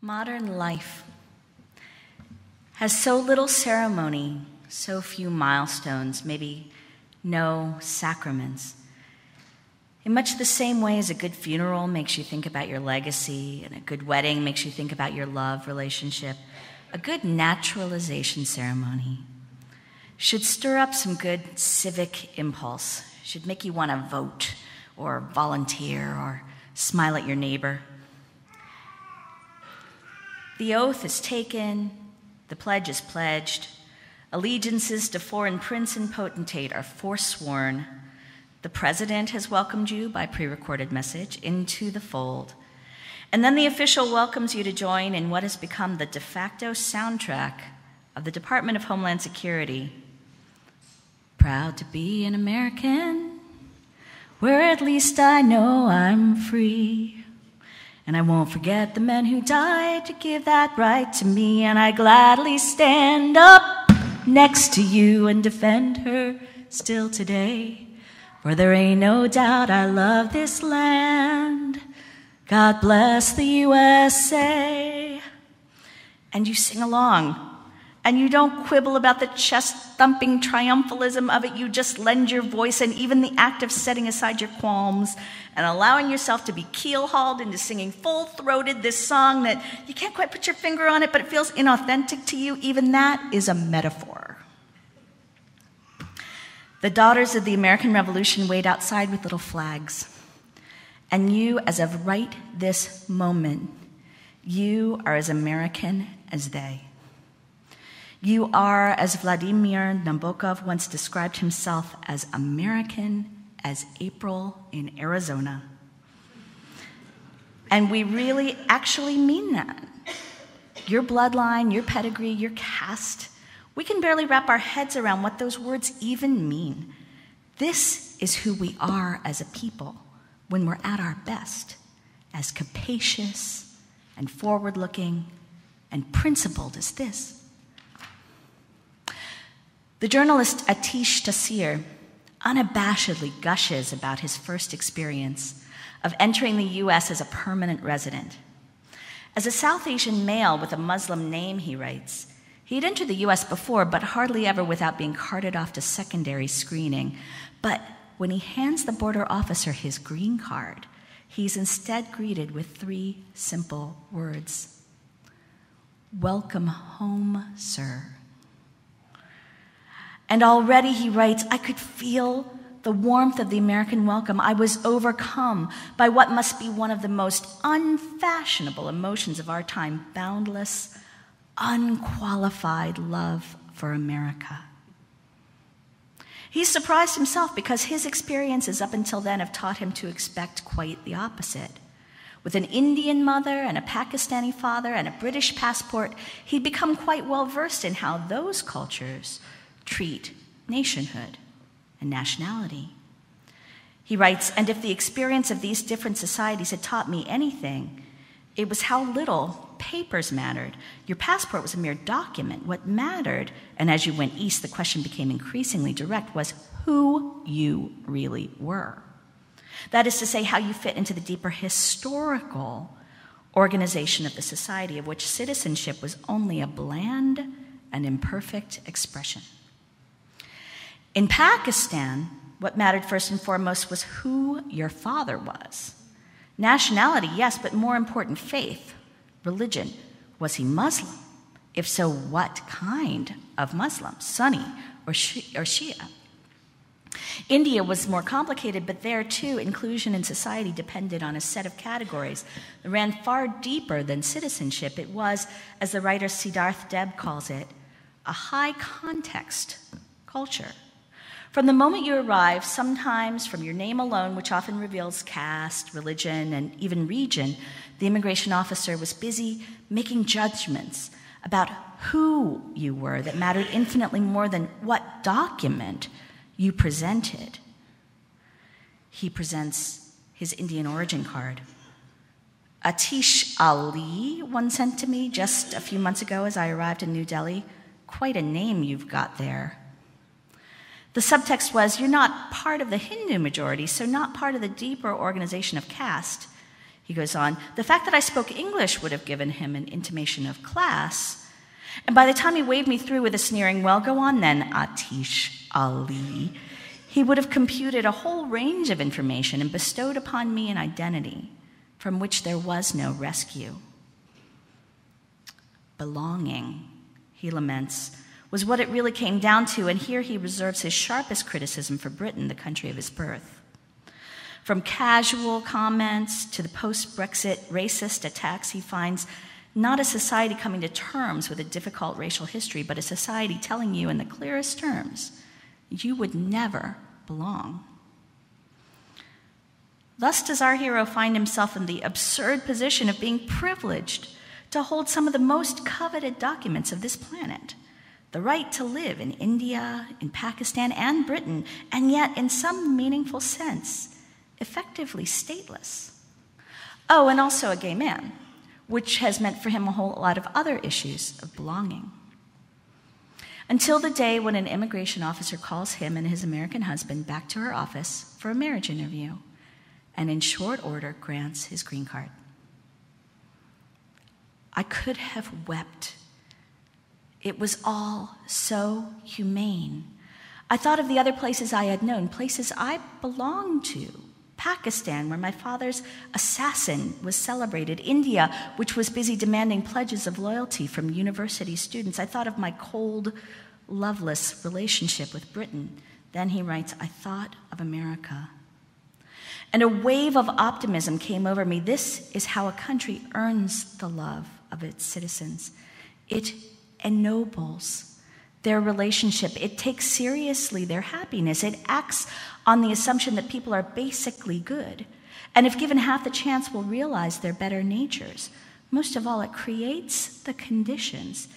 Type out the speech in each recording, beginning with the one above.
Modern life has so little ceremony, so few milestones, maybe no sacraments. In much the same way as a good funeral makes you think about your legacy, and a good wedding makes you think about your love relationship, a good naturalization ceremony should stir up some good civic impulse, should make you want to vote or volunteer or smile at your neighbor. The oath is taken, the pledge is pledged, allegiances to foreign prince and potentate are forsworn. The president has welcomed you by pre-recorded message into the fold. And then the official welcomes you to join in what has become the de facto soundtrack of the Department of Homeland Security. Proud to be an American, where at least I know I'm free. And I won't forget the men who died to give that right to me, and I gladly stand up next to you and defend her still today. For there ain't no doubt I love this land. God bless the USA. And you sing along, and you don't quibble about the chest-thumping triumphalism of it. You just lend your voice, and even the act of setting aside your qualms and allowing yourself to be keel-hauled into singing full-throated this song that you can't quite put your finger on it, but it feels inauthentic to you, even that is a metaphor. The daughters of the American Revolution wait outside with little flags. And you, as of right this moment, you are as American as they. You are, as Vladimir Nabokov once described himself, as American as April in Arizona. And we really actually mean that. Your bloodline, your pedigree, your caste, we can barely wrap our heads around what those words even mean. This is who we are as a people when we're at our best, as capacious and forward-looking and principled as this. The journalist Atish Taseer unabashedly gushes about his first experience of entering the U.S. as a permanent resident. As a South Asian male with a Muslim name, he writes, he'd entered the U.S. before, but hardly ever without being carted off to secondary screening. But when he hands the border officer his green card, he's instead greeted with 3 simple words. Welcome home, sir. And already, he writes, I could feel the warmth of the American welcome. I was overcome by what must be one of the most unfashionable emotions of our time, boundless, unqualified love for America. He's surprised himself because his experiences up until then have taught him to expect quite the opposite. With an Indian mother and a Pakistani father and a British passport, he'd become quite well versed in how those cultures treat nationhood and nationality. He writes, and if the experience of these different societies had taught me anything, it was how little papers mattered. Your passport was a mere document. What mattered, and as you went east, the question became increasingly direct, was who you really were. That is to say, how you fit into the deeper historical organization of the society, of which citizenship was only a bland and imperfect expression. In Pakistan, what mattered first and foremost was who your father was. Nationality, yes, but more important, faith, religion. Was he Muslim? If so, what kind of Muslim? Sunni or Shia? India was more complicated, but there too, inclusion in society depended on a set of categories that ran far deeper than citizenship. It was, as the writer Siddharth Deb calls it, a high context culture. From the moment you arrive, sometimes from your name alone, which often reveals caste, religion, and even region, the immigration officer was busy making judgments about who you were that mattered infinitely more than what document you presented. He presents his Indian origin card. Atish Ali once sent to me just a few months ago as I arrived in New Delhi. Quite a name you've got there. The subtext was, you're not part of the Hindu majority, so not part of the deeper organization of caste. He goes on, the fact that I spoke English would have given him an intimation of class. And by the time he waved me through with a sneering, well, go on then, Atish Ali, he would have computed a whole range of information and bestowed upon me an identity from which there was no rescue. Belonging, he laments, was what it really came down to, and here he reserves his sharpest criticism for Britain, the country of his birth. From casual comments to the post-Brexit racist attacks, he finds not a society coming to terms with a difficult racial history, but a society telling you in the clearest terms, you would never belong. Thus does our hero find himself in the absurd position of being privileged to hold some of the most coveted documents of this planet, the right to live in India, in Pakistan, and Britain, and yet, in some meaningful sense, effectively stateless. Oh, and also a gay man, which has meant for him a whole lot of other issues of belonging. Until the day when an immigration officer calls him and his American husband back to her office for a marriage interview, and in short order grants his green card. I could have wept. It was all so humane. I thought of the other places I had known, places I belonged to. Pakistan, where my father's assassin was celebrated. India, which was busy demanding pledges of loyalty from university students. I thought of my cold, loveless relationship with Britain. Then he writes, I thought of America. And a wave of optimism came over me. This is how a country earns the love of its citizens. It ennobles their relationship. It takes seriously their happiness. It acts on the assumption that people are basically good, and if given half the chance, will realize their better natures. Most of all, it creates the conditions,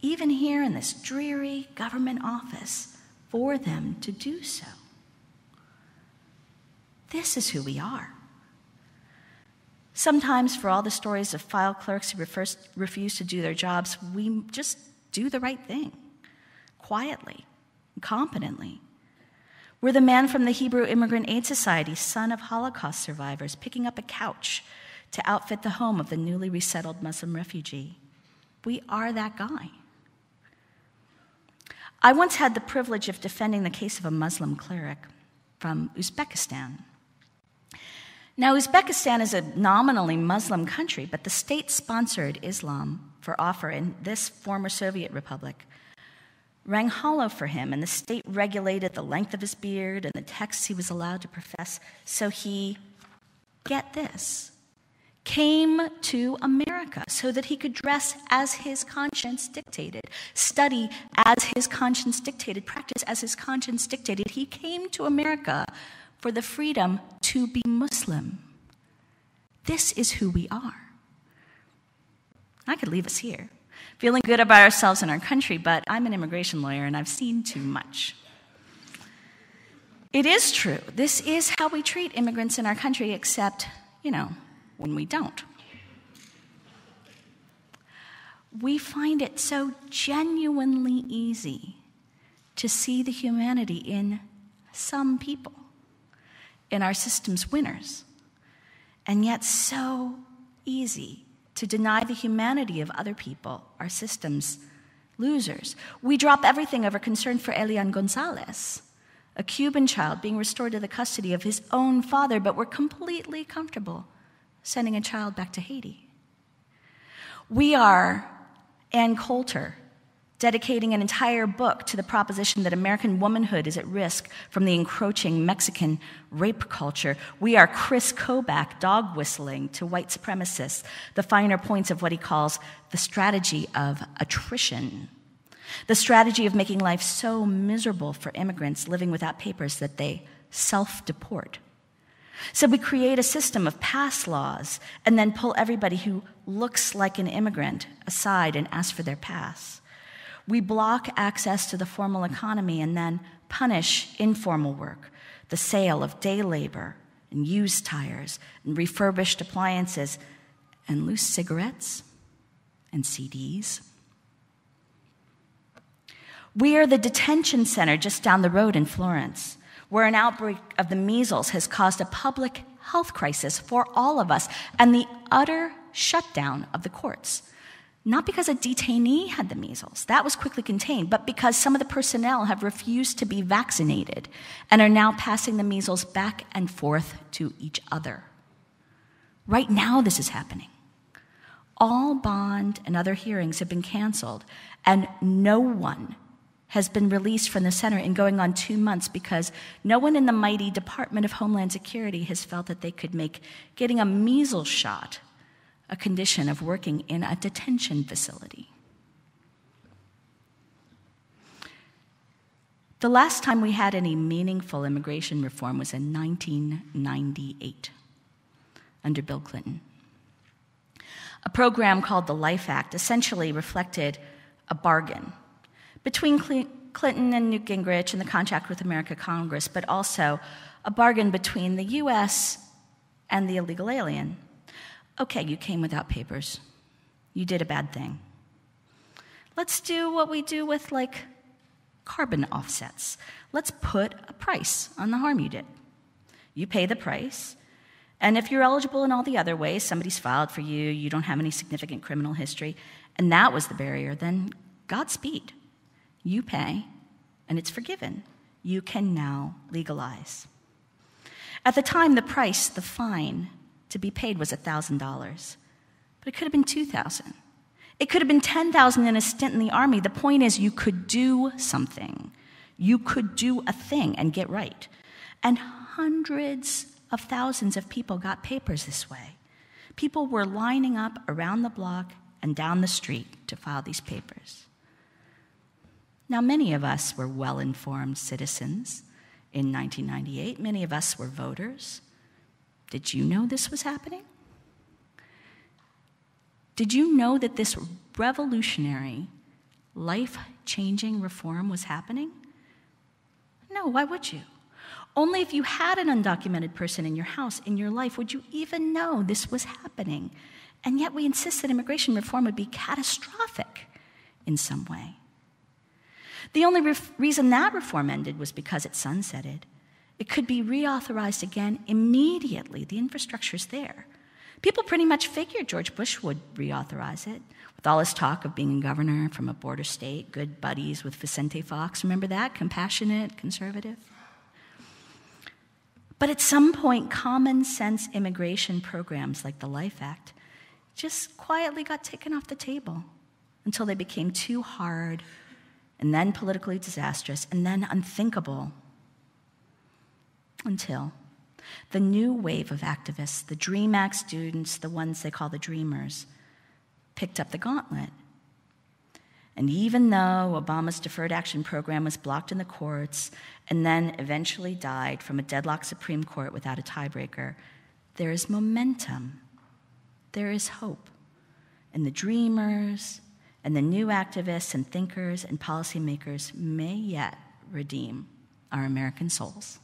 even here in this dreary government office, for them to do so. This is who we are. Sometimes, for all the stories of file clerks who refuse to do their jobs, we just do the right thing, quietly, competently. We're the man from the Hebrew Immigrant Aid Society, son of Holocaust survivors, picking up a couch to outfit the home of the newly resettled Muslim refugee. We are that guy. I once had the privilege of defending the case of a Muslim cleric from Uzbekistan. Now, Uzbekistan is a nominally Muslim country, but the state sponsored Islam for offer in this former Soviet republic rang hollow for him, and the state regulated the length of his beard and the texts he was allowed to profess. So he, get this, came to America so that he could dress as his conscience dictated, study as his conscience dictated, practice as his conscience dictated. He came to America for the freedom to be Muslim. This is who we are. I could leave us here, feeling good about ourselves and our country, but I'm an immigration lawyer and I've seen too much. It is true. This is how we treat immigrants in our country, except, when we don't. We find it so genuinely easy to see the humanity in some people, in our system's winners, and yet so easy to deny the humanity of other people, our system's losers. We drop everything over concern for Elian Gonzalez, a Cuban child being restored to the custody of his own father, but we're completely comfortable sending a child back to Haiti. We are Ann Coulter, dedicating an entire book to the proposition that American womanhood is at risk from the encroaching Mexican rape culture. We are Chris Kobach dog whistling to white supremacists the finer points of what he calls the strategy of attrition, the strategy of making life so miserable for immigrants living without papers that they self-deport. So we create a system of pass laws and then pull everybody who looks like an immigrant aside and ask for their pass. We block access to the formal economy and then punish informal work, the sale of day labor and used tires and refurbished appliances and loose cigarettes and CDs. We are the detention center just down the road in Florence, where an outbreak of the measles has caused a public health crisis for all of us and the utter shutdown of the courts. Not because a detainee had the measles, that was quickly contained, but because some of the personnel have refused to be vaccinated and are now passing the measles back and forth to each other. Right now, this is happening. All bond and other hearings have been canceled, and no one has been released from the center in going on 2 months because no one in the mighty Department of Homeland Security has felt that they could make getting a measles shot a condition of working in a detention facility. The last time we had any meaningful immigration reform was in 1998, under Bill Clinton. A program called the Life Act essentially reflected a bargain between Clinton and Newt Gingrich and the Contract with America Congress, but also a bargain between the U.S. and the illegal alien. Okay, you came without papers. You did a bad thing. Let's do what we do with, carbon offsets. Let's put a price on the harm you did. You pay the price, and if you're eligible in all the other ways, somebody's filed for you, you don't have any significant criminal history, and that was the barrier, then Godspeed. You pay, and it's forgiven. You can now legalize. At the time, the price, the fine, to be paid was $1,000. But it could have been $2,000. It could have been $10,000 in a stint in the Army. The point is you could do something. You could do a thing and get right. And hundreds of thousands of people got papers this way. People were lining up around the block and down the street to file these papers. Now, many of us were well-informed citizens in 1998. Many of us were voters. Did you know this was happening? Did you know that this revolutionary, life-changing reform was happening? No, why would you? Only if you had an undocumented person in your house, in your life, would you even know this was happening. And yet we insist that immigration reform would be catastrophic in some way. The only reason that reform ended was because it sunsetted. It could be reauthorized again immediately. The infrastructure's there. People pretty much figured George Bush would reauthorize it, with all his talk of being a governor from a border state, good buddies with Vicente Fox. Remember that? Compassionate, conservative. But at some point, common sense immigration programs like the Life Act just quietly got taken off the table until they became too hard, and then politically disastrous, and then unthinkable. Until the new wave of activists, the DREAM Act students, the ones they call the Dreamers, picked up the gauntlet. And even though Obama's Deferred Action Program was blocked in the courts and then eventually died from a deadlocked Supreme Court without a tiebreaker, there is momentum. There is hope. And the Dreamers and the new activists and thinkers and policymakers may yet redeem our American souls.